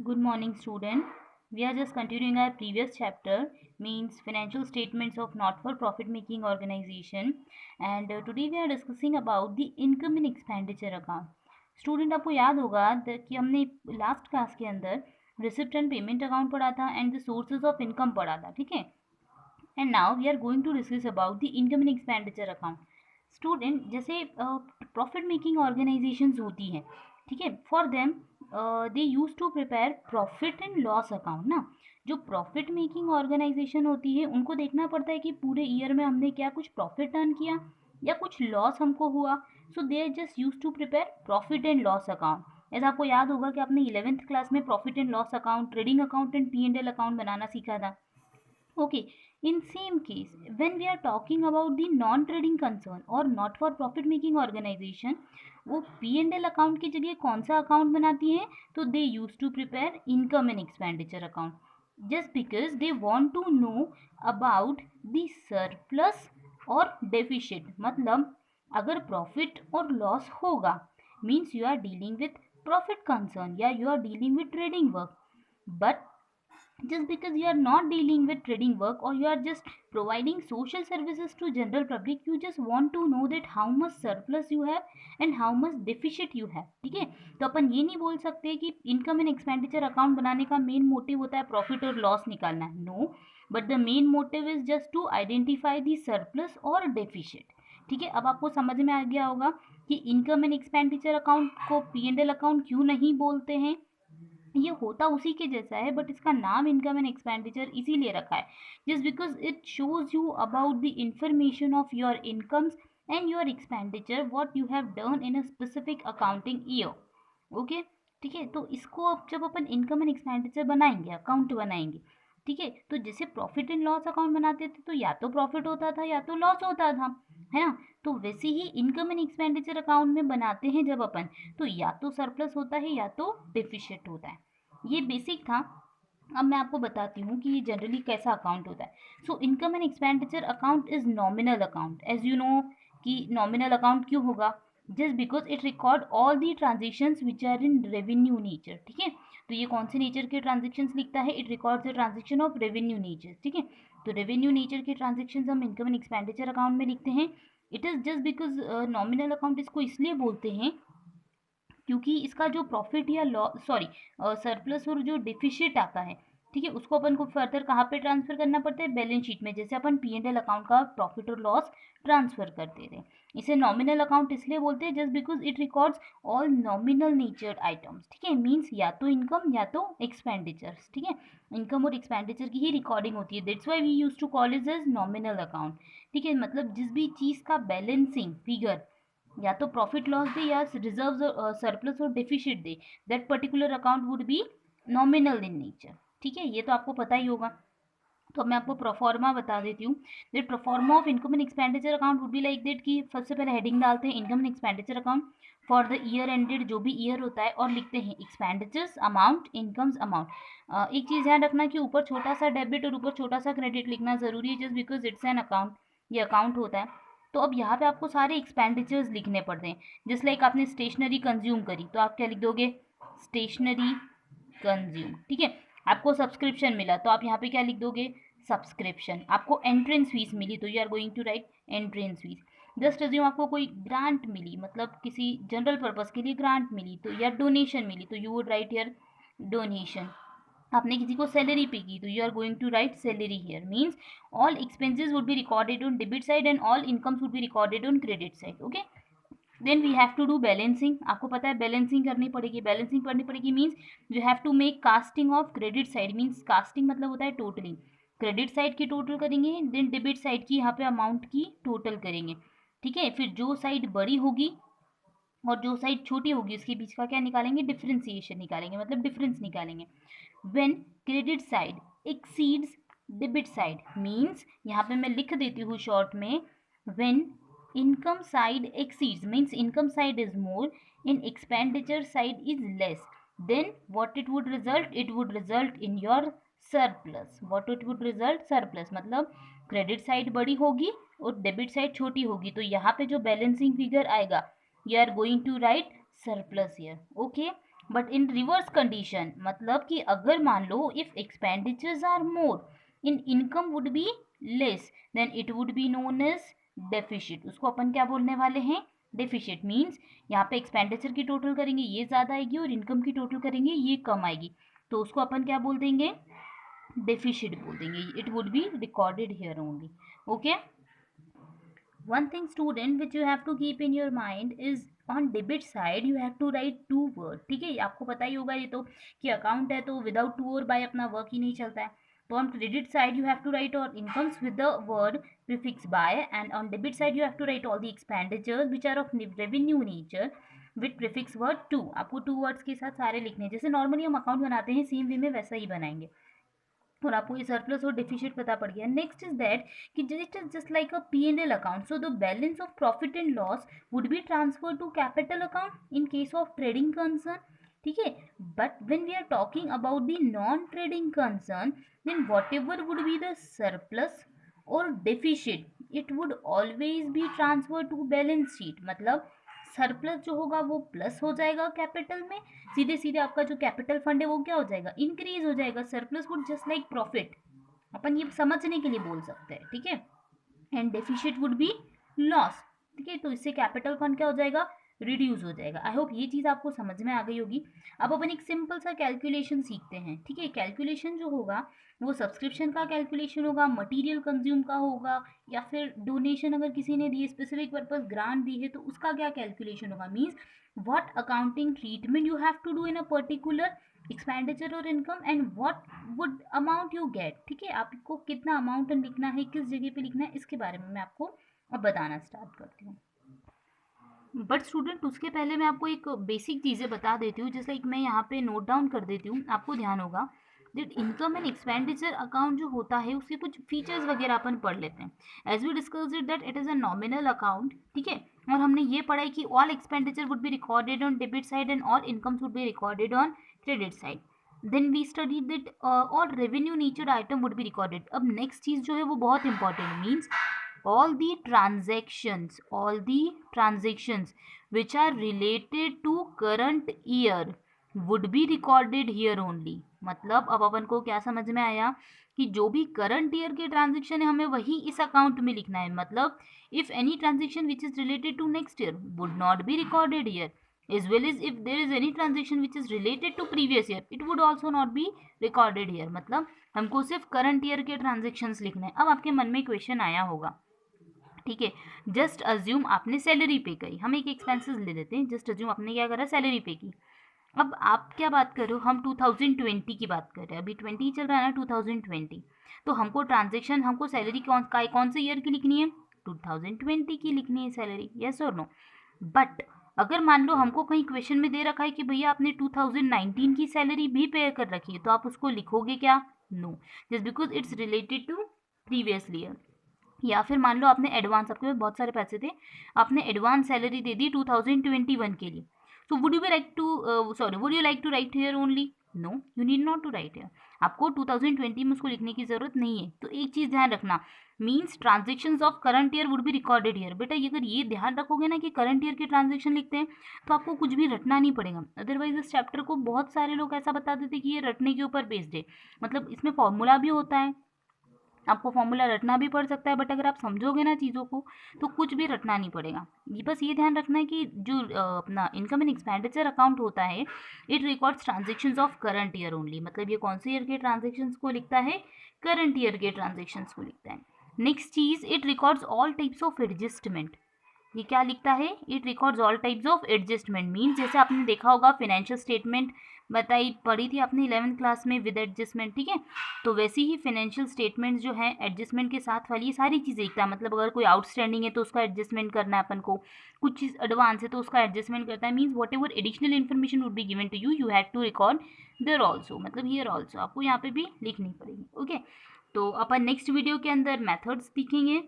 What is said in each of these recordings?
Good morning, student. We are just continuing our previous chapter, means financial statements of not-for-profit making organization, and today we are discussing about the income and expenditure account. Student, आपको याद होगा कि हमने last class के अंदर receipt and payment account पढ़ा था and the sources of income पढ़ा था, ठीक है. And now we are going to discuss about the income and expenditure account. Student, जैसे प्रॉफिट मेकिंग ऑर्गेनाइजेशंस होती हैं, ठीक है, for them they use to prepare profit and loss account ना. जो प्रॉफिट मेकिंग ऑर्गेनाइजेशन होती है उनको देखना पड़ता है कि पूरे ईयर में हमने क्या कुछ प्रॉफिट अर्न किया या कुछ लॉस हमको हुआ. So they just use to prepare profit and loss account. ऐसा आपको याद होगा कि आपने 11th क्लास में profit and loss account, trading account and P&L account बनाना सीखा था. Okay, in same case, when we are talking about the non-trading concern or not for profit making organization, वो P&L अकाउंट की जगह कौन सा account बनाती हैं? तो they used to prepare income and expenditure account just because they want to know about the surplus और deficit. मतलब अगर प्रॉफिट और लॉस होगा means you are dealing with profit concern या you are dealing with trading work. But just because you are not dealing with trading work or you are just providing social services to general public, you just want to know that how much surplus you have and how much deficit you have. ठीक है, तो अपन ये नहीं बोल सकते कि income and expenditure account बनाने का मेन मोटिव होता है प्रॉफिट और लॉस निकालना. No, but the main motive is just to identify the surplus और डेफिशिट. ठीक है, अब आपको समझ में आ गया होगा कि इनकम एंड एक्सपेंडिचर अकाउंट को P&L अकाउंट क्यों नहीं बोलते हैं. ये होता उसी के जैसा है बट इसका नाम इनकम एंड एक्सपेंडिचर इसीलिए रखा है just because it shows you about the information of your incomes and your expenditure what you have done in a specific accounting year. Okay, ठीक है, तो इसको अब जब अपन इनकम एंड एक्सपेंडिचर बनाएंगे, अकाउंट बनाएंगे, ठीक है, तो जैसे प्रॉफिट एंड लॉस अकाउंट बनाते थे तो या तो प्रॉफिट होता था या तो लॉस होता था, है ना. तो वैसे ही इनकम एंड एक्सपेंडिचर अकाउंट में बनाते हैं जब अपन, तो या तो सरप्लस होता है या तो डेफिशिट होता है. ये बेसिक था. अब मैं आपको बताती हूँ कि ये जनरली कैसा अकाउंट होता है. So income and expenditure account is nominal account. As you know कि नॉमिनल अकाउंट क्यों होगा, just because it record all the transactions which are in revenue nature. ठीक है, तो ये कौन से नेचर के ट्रांजेक्शन्स लिखता है? It records the transaction of revenue nature. ठीक है, तो रेवेन्यू नेचर के ट्रांजेक्शन्स हम इनकम एंड एक्सपेंडिचर अकाउंट में लिखते हैं. It is just because nominal account इसको इसलिए बोलते हैं क्योंकि इसका जो प्रॉफिट या सरप्लस और जो डिफिशिट आता है, ठीक है, उसको अपन को फर्दर कहाँ पे ट्रांसफर करना पड़ता है? बैलेंस शीट में, जैसे अपन P&L अकाउंट का प्रॉफिट और लॉस ट्रांसफर करते थे. इसे नॉमिनल अकाउंट इसलिए बोलते हैं just because it records all nominal नेचर्ड items. ठीक है, मीन्स या तो इनकम या तो एक्सपेंडिचर्स. ठीक है, इनकम और एक्सपेंडिचर की ही रिकॉर्डिंग होती है. That's why we use to call it as nominal account. ठीक है, मतलब जिस भी चीज़ का बैलेंसिंग फिगर या तो प्रॉफिट लॉस दे या रिजर्व सरप्लस और deficit they, that particular account would be nominal in nature. ठीक है, ये तो आपको पता ही होगा. तो मैं आपको प्रोफॉर्मा बता देती हूँ. That proforma of income and expenditure account would be like that कि सबसे पहले हेडिंग डालते हैं income and expenditure account for the year ended, जो भी ईयर होता है, और लिखते हैं एक्सपेंडिचर्स अमाउंट, इनकम्स अमाउंट. एक चीज़ ध्यान रखना कि ऊपर छोटा सा डेबिट और ऊपर छोटा सा क्रेडिट लिखना ज़रूरी है just because it's an account, ये अकाउंट होता है. तो अब यहाँ पे आपको सारे एक्सपेंडिचर्स लिखने पड़ते हैं. जिस लाइक आपने स्टेशनरी कंज्यूम करी तो आप क्या लिख दोगे? Stationery consume. ठीक है, आपको सब्सक्रिप्शन मिला तो आप यहाँ पे क्या लिख दोगे? सब्सक्रिप्शन. आपको एंट्रेंस फीस मिली तो you are going to write entrance fees. Just assume आपको कोई ग्रांट मिली, मतलब किसी जनरल पर्पस के लिए ग्रांट मिली तो, या डोनेशन मिली तो you would write here donation. आपने किसी को सैलरी पे की तो you are going to write salary here. Means all expenses would be recorded on debit side and all incomes would be recorded on credit side. Okay, then we have to do balancing. आपको पता है balancing करनी पड़ेगी. Balancing करनी पड़ेगी means you have to make casting of credit side. Means casting मतलब होता है टोटलिंग. क्रेडिट साइड की टोटल करेंगे, देन डेबिट साइड की यहाँ पे अमाउंट की टोटल करेंगे. ठीक है, फिर जो साइड बड़ी होगी और जो साइड छोटी होगी उसके बीच का क्या निकालेंगे? डिफ्रेंसिएशन निकालेंगे, मतलब डिफरेंस निकालेंगे. When credit side exceeds debit side, means यहाँ पे मैं लिख देती हूँ शॉर्ट में, when income side exceeds means income side is more and expenditure side is less, then what it would result? It would result in your surplus. What it would result? Surplus. मतलब credit side बड़ी होगी और debit side छोटी होगी तो यहाँ पे जो बैलेंसिंग फिगर आएगा, you are going to write surplus here. Okay, but in reverse condition, मतलब कि अगर मान लो if expenditures are more in income would be less, then it would be known as deficit. उसको अपन क्या बोलने वाले हैं, डेफिशिट। मीन्स यहाँ पे एक्सपेंडिचर की टोटल करेंगे ये ज़्यादा आएगी और इनकम की टोटल करेंगे ये कम आएगी, तो उसको अपन क्या बोल देंगे, डेफिशिट बोल देंगे। It would be recorded here only. Okay, one thing student which you have to keep in your mind is on debit side you have to write two word। ठीक है, आपको पता ही होगा ये तो कि अकाउंट है तो विदाउट टू और बाय अपना वर्क ही नहीं चलता है। तो on credit side you have to write all incomes with the word prefix by, and on debit side you have to write all the expenditures which are of revenue nature with prefix word to। आपको two words के साथ सारे लिखने हैं, जैसे normally हम account बनाते हैं सेम वे में वैसा ही बनाएंगे। और आपको ये सरप्लस और डिफिशिट पता पड़ गया। नेक्स्ट इज दैट कि it is just like a P&L account, so the balance of profit and loss would be transfer to capital account in case of trading concern. ठीक है, but when we are talking about the non trading concern, then whatever would be the surplus और deficit it would always be transfer to balance sheet. मतलब surplus जो होगा वो plus हो जाएगा capital में, सीधे सीधे आपका जो कैपिटल फंड है वो क्या हो जाएगा, इंक्रीज हो जाएगा। Surplus would just like profit, अपन ये समझने के लिए बोल सकते हैं। ठीक है, and deficit would be loss. ठीक है, तो इससे कैपिटल फंड क्या हो जाएगा, रिड्यूस हो जाएगा। आई होप ये चीज़ आपको समझ में आ गई होगी। अब अपन एक सिंपल सा कैलकुलेशन सीखते हैं। ठीक है, कैलकुलेशन जो होगा वो सब्सक्रिप्शन का कैलकुलेशन होगा, मटेरियल कंज्यूम का होगा, या फिर डोनेशन अगर किसी ने दी है, स्पेसिफिक पर्पज ग्रांट दी है तो उसका क्या कैलकुलेशन होगा। Means what accounting treatment you have to do in a particular expenditure और income and what would amount you get. ठीक है, आपको कितना अमाउंट लिखना है, किस जगह पे लिखना है, इसके बारे में मैं आपको अब बताना स्टार्ट करती हूँ। बट स्टूडेंट उसके पहले मैं आपको एक बेसिक चीज़ें बता देती हूँ, जैसे एक मैं यहाँ पे नोट डाउन कर देती हूँ, आपको ध्यान होगा। That income and expenditure account जो होता है उसके कुछ फीचर्स वगैरह अपन पढ़ लेते हैं। As we discuss it that it is a nominal account. ठीक है, और हमने ये पढ़ा है कि all expenditure would be recorded on debit side and all incomes would be recorded on credit side. Then we study that all revenue nature item would be recorded. अब next चीज़ जो है वो बहुत इंपॉर्टेंट है। Means all the transactions which are related to current year would be recorded here only। मतलब अब अपन को क्या समझ में आया कि जो भी करंट ईयर के ट्रांजेक्शन है हमें वही इस अकाउंट में लिखना है। मतलब if any transaction which is related to next year would not be recorded here, as well as if there is any transaction which is related to previous year it would also not be recorded here। मतलब हमको सिर्फ current year के transactions लिखने हैं। अब आपके मन में क्वेश्चन आया होगा, ठीक है, जस्ट अज्यूम आपने सैलरी पे करी, हम एक एक्सपेंसेस ले लेते हैं। जस्ट अज्यूम आपने क्या करा, सैलरी पे की। अब आप क्या बात कर रहे हो, हम 2020 की बात कर रहे हैं, अभी 20 चल रहा है ना, 2020। तो हमको ट्रांजेक्शन, हमको सैलरी कौन से ईयर की लिखनी है, 2020 की लिखनी है सैलरी, यस और नो। बट अगर मान लो हमको कहीं क्वेश्चन में दे रखा है कि भैया आपने 2019 की सैलरी भी पे कर रखी है, तो आप उसको लिखोगे क्या, no, just because it's related to previous year. या फिर मान लो आपने एडवांस, आपके पास बहुत सारे पैसे थे, आपने एडवांस सैलरी दे दी 2021 के लिए, so would you like to write here only, no, you need not to write here. आपको 2020 में उसको लिखने की जरूरत नहीं है। तो एक चीज़ ध्यान रखना, means transactions of current year would be recorded year. बेटा अगर ये ध्यान रखोगे ना कि करंट ईयर के ट्रांजेक्शन लिखते हैं तो आपको कुछ भी रटना नहीं पड़ेगा। अदरवाइज इस चैप्टर को बहुत सारे लोग ऐसा बता देते कि ये रटने के ऊपर बेस्ड है। मतलब इसमें फॉर्मूला भी होता है, आपको फॉर्मूला रटना भी पड़ सकता है, बट अगर आप समझोगे ना चीज़ों को तो कुछ भी रटना नहीं पड़ेगा। ये बस ये ध्यान रखना है कि जो अपना इनकम एंड एक्सपेंडिचर अकाउंट होता है it records transactions of current year only. मतलब ये कौन से ईयर के ट्रांजेक्शन्स को लिखता है, करंट ईयर के ट्रांजेक्शन्स को लिखता है। Next cheese, it records all types of adjustment. ये क्या लिखता है, it records all types of adjustment. Means जैसे आपने देखा होगा फाइनेंशियल स्टेटमेंट बताई पढ़ी थी आपने 11th क्लास में विद एडजस्टमेंट, ठीक है, तो वैसे ही फाइनेंशियल स्टेटमेंट जो है एडजस्टमेंट के साथ वाली ये सारी चीज़ें लिखता है। मतलब अगर कोई आउटस्टैंडिंग है तो उसका एडजस्टमेंट करना है अपन को, कुछ चीज़ एडवांस है तो उसका एडजस्टमेंट करता है। Means whatever additional information would be given to you, you have to record there also, मतलब हियर ऑल्सो आपको यहाँ पे भी लिखनी पड़ेगी। ओके, तो अपन नेक्स्ट वीडियो के अंदर मैथड्स दिखेंगे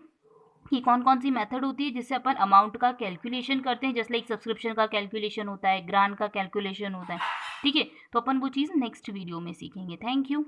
कि कौन कौन सी मेथड होती है जिससे अपन अमाउंट का कैलकुलेशन करते हैं। जैसे लाइक सब्सक्रिप्शन का कैलकुलेशन होता है, ग्रांट का कैलकुलेशन होता है, ठीक है, तो अपन वो चीज़ नेक्स्ट वीडियो में सीखेंगे। Thank you.